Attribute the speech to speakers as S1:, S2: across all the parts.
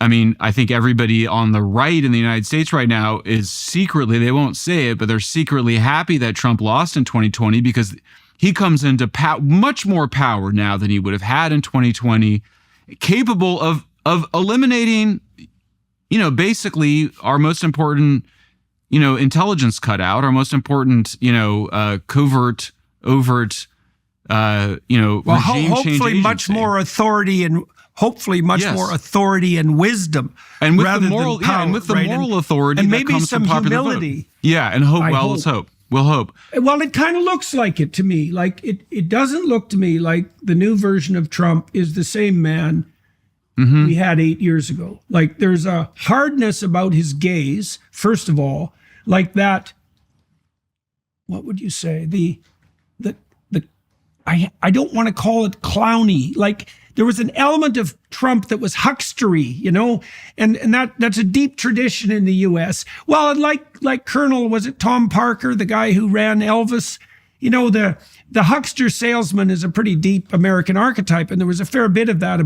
S1: I mean, I think everybody on the right in the United States right now is secretly, they won't say it, but they're secretly happy that Trump lost in 2020 because he comes into much more power now than he would have had in 2020, capable of eliminating, basically our most important, intelligence cutout, our most important, covert, overt, regime
S2: hopefully
S1: change
S2: much
S1: agency.
S2: more authority and more authority and wisdom,
S1: and with
S2: rather
S1: the moral,
S2: than power,
S1: and with the
S2: right?
S1: moral authority,
S2: and
S1: that
S2: maybe
S1: comes
S2: some
S1: from popular
S2: humility.
S1: vote. Yeah, and hope. Let's hope. We'll hope.
S3: Well, it kind of looks like it to me. Like it doesn't look to me like the new version of Trump is the same man we had 8 years ago. Like there's a hardness about his gaze, first of all, like that. What would you say? I don't want to call it clowny. Like there was an element of Trump that was huckstery, and that's a deep tradition in the U.S. Well, and like Colonel, was it Tom Parker, the guy who ran Elvis? The huckster salesman is a pretty deep American archetype, and there was a fair bit of that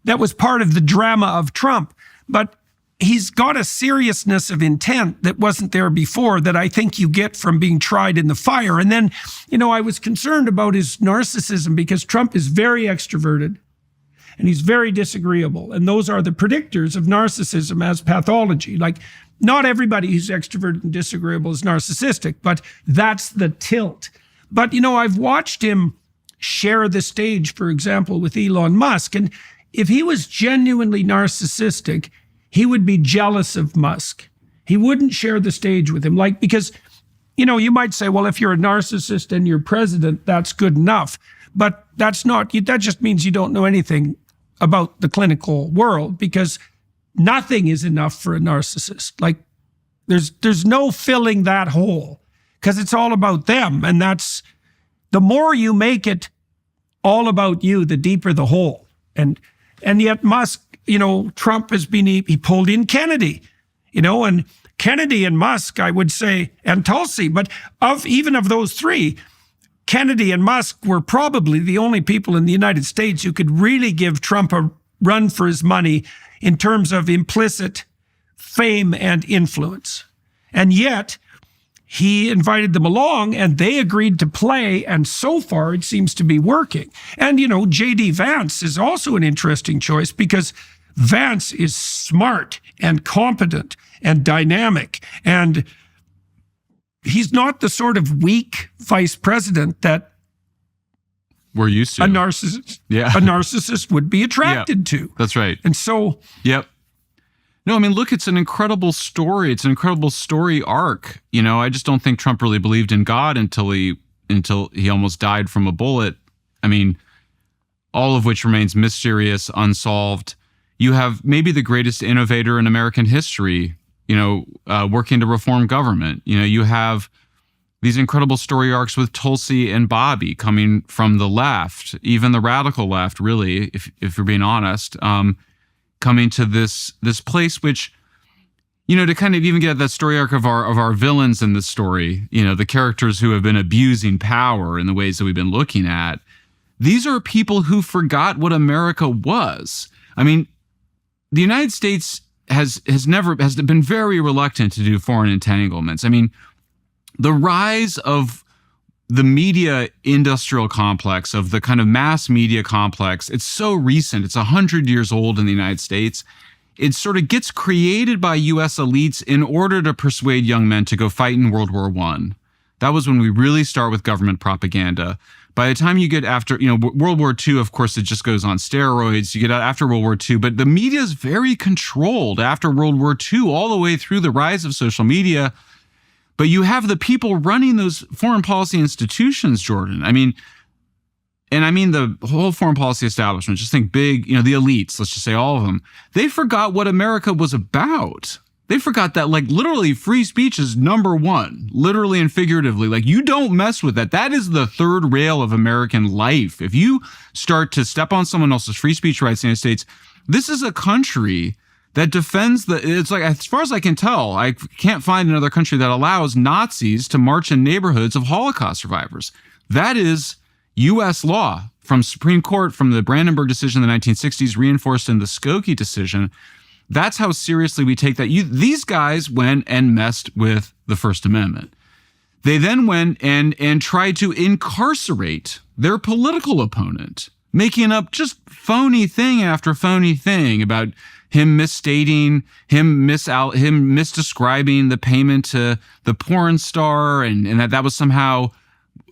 S3: that was part of the drama of Trump. But he's got a seriousness of intent that wasn't there before that I think you get from being tried in the fire. And then, I was concerned about his narcissism because Trump is very extroverted and he's very disagreeable. And those are the predictors of narcissism as pathology. Like not everybody who's extroverted and disagreeable is narcissistic, but that's the tilt. But, I've watched him share the stage, for example, with Elon Musk. And if he was genuinely narcissistic, he would be jealous of Musk. He wouldn't share the stage with him. Because, you might say, well, if you're a narcissist and you're president, that's good enough. But that's not, that just means you don't know anything about the clinical world, because nothing is enough for a narcissist. Like there's no filling that hole because it's all about them. And that's, the more you make it all about you, the deeper the hole. And yet Musk, Trump has been, he pulled in Kennedy, and Kennedy and Musk, I would say, and Tulsi, but even of those three, Kennedy and Musk were probably the only people in the United States who could really give Trump a run for his money in terms of implicit fame and influence. And yet he invited them along and they agreed to play. And so far it seems to be working. And, J.D. Vance is also an interesting choice because Vance is smart and competent and dynamic. And he's not the sort of weak vice president that
S1: we're used to.
S3: A narcissist would be attracted to.
S1: That's right.
S3: And so.
S1: Yep. No, I mean, look, it's an incredible story. It's an incredible story arc. I just don't think Trump really believed in God until he almost died from a bullet. I mean, all of which remains mysterious, unsolved. You have maybe the greatest innovator in American history, working to reform government. You have these incredible story arcs with Tulsi and Bobby coming from the left, even the radical left, really, if you're being honest, coming to this place which, to kind of even get at that story arc of our villains in this story, the characters who have been abusing power in the ways that we've been looking at. These are people who forgot what America was. I mean, the United States has been very reluctant to do foreign entanglements. I mean, the rise of the media industrial complex, of the kind of mass media complex, it's so recent. It's 100 years old in the United States. It sort of gets created by U.S. elites in order to persuade young men to go fight in World War I. That was when we really start with government propaganda. By the time you get after, World War II, of course, it just goes on steroids. You get out after World War II, but the media is very controlled after World War II, all the way through the rise of social media. But you have the people running those foreign policy institutions, Jordan. I mean the whole foreign policy establishment, just think big, the elites, let's just say all of them. They forgot what America was about. They forgot that, literally free speech is number one, literally and figuratively. You don't mess with that. That is the third rail of American life. If you start to step on someone else's free speech rights in the United States, this is a country that defends it's as far as I can tell, I can't find another country that allows Nazis to march in neighborhoods of Holocaust survivors. That is U.S. law, from Supreme Court, from the Brandenburg decision in the 1960s, reinforced in the Skokie decision. That's how seriously we take that. These guys went and messed with the First Amendment. They then went and tried to incarcerate their political opponent, making up just phony thing after phony thing about him misstating, him misdescribing the payment to the porn star, and that was somehow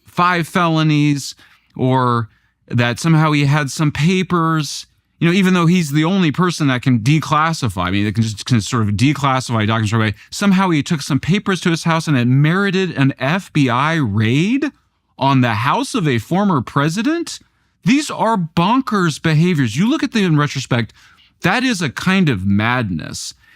S1: 5 felonies, or that somehow he had some papers, even though he's the only person that can declassify, that can sort of declassify documents right away. Somehow he took some papers to his house and it merited an FBI raid on the house of a former president. These are bonkers behaviors. You look at them in retrospect, that is a kind of madness.